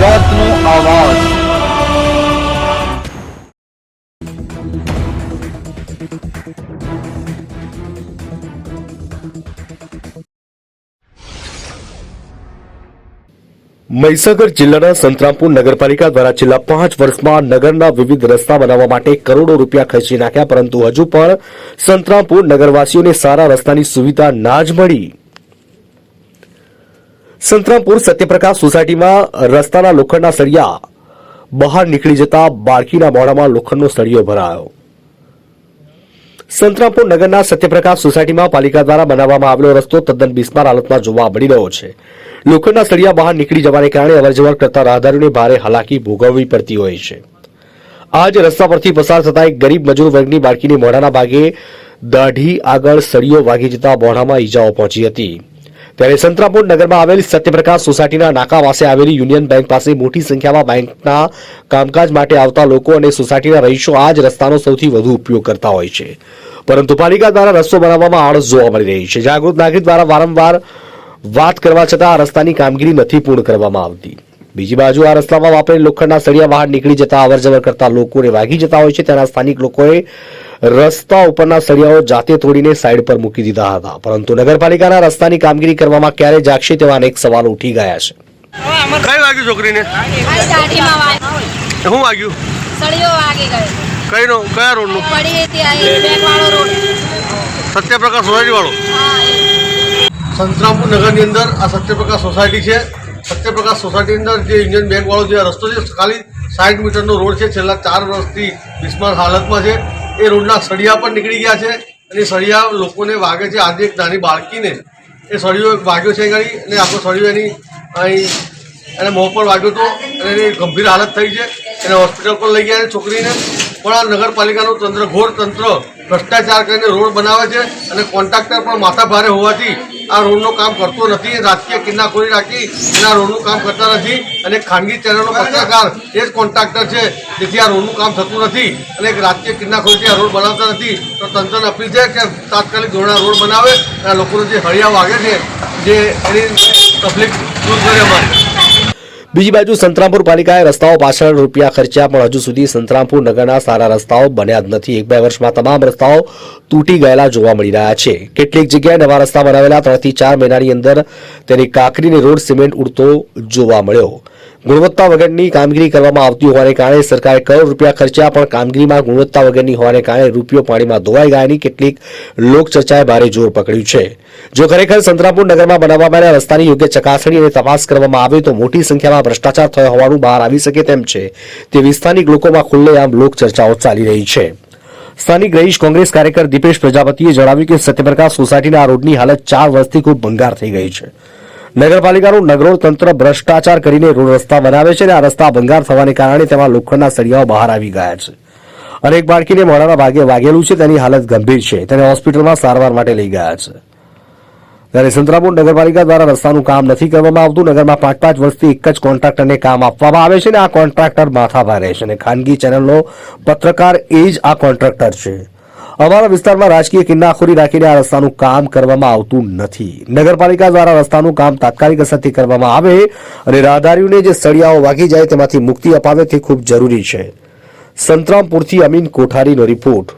ગુજરાતનો આવાજ। મહીસાગર જિલ્લાના સંતરામપુર નગરપાલિકા દ્વારા છેલ્લા 5 વર્ષમાં નગરના વિવિધ રસ્તા બનાવવા માટે કરોડો રૂપિયા ખર્ચી નાખ્યા, પરંતુ હજુ પણ સંતરામપુર નગરવાસીઓને સારા રસ્તાની સુવિધા ના જ મળી। સંતરામપુર સત્યપ્રકાશ સોસાયટીમાં રસ્તાના લોખંડના સળિયા બહાર નીકળી જતા બાળકીના મોઢામાં લોખંડનો સળિયો ભરાયો। સંતરામપુર નગરના સત્યપ્રકાશ સોસાયટીમાં પાલિકા દ્વારા બનાવવામાં આવેલો રસ્તો તદ્દન બિસ્માર હાલતમાં જોવા મળી રહ્યો છે। લોખંડના સળિયા બહાર નીકળી જવાને કારણે અવરજવર કરતા રાહદારીઓને ભારે હાલાકી ભોગવવી પડતી હોય છે। આ જ રસ્તા પરથી પસાર થતા એક ગરીબ મજૂર વર્ગની બાળકીની મોઢાના ભાગે દાઢી આગળ સળિયો વાગી જતા મોઢામાં ઈજાઓ પહોંચી હતી। ત્યારે સંતરામપુર નગરમાં આવેલી સત્યપ્રકાશ સોસાયટીના નાકા પાસે આવેલી યુનિયન બેંક પાસે મોટી સંખ્યામાં બેંકના કામકાજ માટે આવતા લોકો અને સોસાયટીના રહીશો આ જ રસ્તાનો સૌથી વધુ ઉપયોગ કરતા હોય છે, પરંતુ પાલિકા દ્વારા રસ્તો બનાવવામાં આળસ જોવા મળી રહી છે। જાગૃત નાગરિક દ્વારા વારંવાર વાત કરવા છતાં આ રસ્તાની કામગીરી નથી પૂર્ણ કરવામાં આવતી। બીજી બાજુ આ રસ્તામાં વાપરેલ લોખંડના સળિયા બહાર નીકળી જતા અવરજવર કરતા લોકોને વાગી જતા હોય છે। તેના સ્થાનિક લોકોએ રસ્તા ઉપરના સળિયાઓ જાતે તોડીને સાઈડ પર મૂકી દીધા હતા, પરંતુ નગરપાલિકાના રસ્તાની કામગીરી કરવામાં ક્યારે જાગશે તેવા અનેક સવાલો ઉઠી ગયા છે। કઈ વાગ્યું છોકરીને? શું વાગ્યું? સળિયો વાગી ગયો। કઈનો? કયા રોડનું? પડી હતી આ બેંક વાળો રોડ, સત્યપ્રકાશ સોસાયટી વાળો। સંતરામપુર નગરની અંદર આ સત્યપ્રકાશ સોસાયટી છે। સત્યપ્રકાશ સોસાયટીની અંદર જે યુનિયન બેંક વાળો જે રસ્તો છે, ખાલી 60 મીટરનો રોડ છે, છેલ્લા 4 વર્ષથી બિસ્માર હાલતમાં છે। એ રોડના સળિયા પણ નીકળી ગયા છે અને સળિયા લોકોને વાગે છે। આજે એક નાની બાળકીને એ સળિયો વાગ્યો છે ગાડી, અને આખો સળિયો એની અહીં એને મોં પર વાગ્યો હતો અને એની ગંભીર હાલત થઈ છે। એને હોસ્પિટલ પર લઈ ગયા છોકરીને। પણ આ નગરપાલિકાનું તંત્ર, ઘોર તંત્ર ભ્રષ્ટાચાર કરીને રોડ બનાવે છે અને કોન્ટ્રાક્ટર પણ માથા ભારે હોવાથી આ રોડનું કામ કરતો નથી। રાજકીય કિન્નાખોરી રાખી એના રોડનું કામ કરતા નથી અને ખાનગી ચેનલનો પત્રકાર એ જ કોન્ટ્રાક્ટર છે, જેથી આ રોડનું કામ થતું નથી અને એક રાજકીય કિન્નાખોરીથી આ રોડ બનાવતા નથી। તો તંત્રને અપીલ છે કે તાત્કાલિક ધોરણે રોડ બનાવે અને આ લોકોને જે હળિયા વાગે છે જે એની તકલીફ દૂર કરે અમારી। બીજી બાજુ સંતરામપુર પાલિકાએ રસ્તાઓ પાછળ રૂપિયા ખર્ચ્યા, પણ હજુ સુધી સંતરામપુર નગરના સારા રસ્તાઓ બન્યા જ નથી। 1-2 વર્ષમાં તમામ રસ્તાઓ તૂટી ગયેલા જોવા મળી રહ્યા છે। કેટલીક જગ્યાએ નવા રસ્તા બનાવેલા 3 થી 4 મહિનાની અંદર તેની કાંકરીને રોડ સિમેન્ટ ઉડતો જોવા મળ્યો। ગુણવત્તા વગરની કામગીરી કરવામાં આવતી હોવાને કારણે સરકારે કરોડ રૂપિયા ખર્ચ્યા, પણ કામગીરીમાં ગુણવત્તા વગરની હોવાને કારણે રૂપિયો પાણીમાં ધોવાઈ ગયાની કેટલીક લોકચર્ચાએ ભારે જોર પકડ્યું છે। જો ખરેખર સંતરામપુર નગરમાં બનાવવામાં આવેલા રસ્તાની યોગ્ય ચકાસણી અને તપાસ કરવામાં આવે તો મોટી સંખ્યામાં ભ્રષ્ટાચાર થયો હોવાનું બહાર આવી શકે તેમ છે, તેવી સ્થાનિક લોકોમાં ખુલ્લેઆમ લોકચર્ચાઓ ચાલી રહી છે। સ્થાનિક રહીશ કોંગ્રેસ કાર્યકર દીપેશ પ્રજાપતિએ જણાવ્યું કે સત્યપ્રકાશ સોસાયટીના આ રોડની હાલત 4 વર્ષથી ખૂબ ભંગાર થઈ ગઈ છે। નગરપાલિકાનું નગરોળ તંત્ર ભ્રષ્ટાચાર કરીને રોડ રસ્તા બનાવે છે અને આ રસ્તા ભંગાર થવાને કારણે તેમાં લોખંડના સળિયાઓ બહાર આવી ગયા છે અને એક બાળકીને મોઢાના ભાગે વાગેલું છે, તેની હાલત ગંભીર છે, તેને હોસ્પિટલમાં સારવાર માટે લઈ ગયા છે। ત્યારે સંતરામપુર નગરપાલિકા દ્વારા રસ્તાનું કામ નથી કરવામાં આવતું। નગરમાં 5-5 વર્ષથી એક જ કોન્ટ્રાક્ટરને કામ આપવામાં આવે છે અને આ કોન્ટ્રાક્ટર માથા ભારે છે અને ખાનગી ચેનલનો પત્રકાર એ જ આ કોન્ટ્રાક્ટર છે। અમારા વિસ્તારમાં રાજકીય કિન્નાખોરી રાખીને આ રસ્તાનું કામ કરવામાં આવતું નથી। નગરપાલિકા દ્વારા રસ્તાનું કામ તાત્કાલિક અસરથી કરવામાં આવે અને રાહદારીઓને જે સળિયાઓ વાગી જાય તેમાંથી મુક્તિ અપાવે તે ખૂબ જરૂરી છે। સંતરામપુરથી અમીન કોઠારીનો રિપોર્ટ।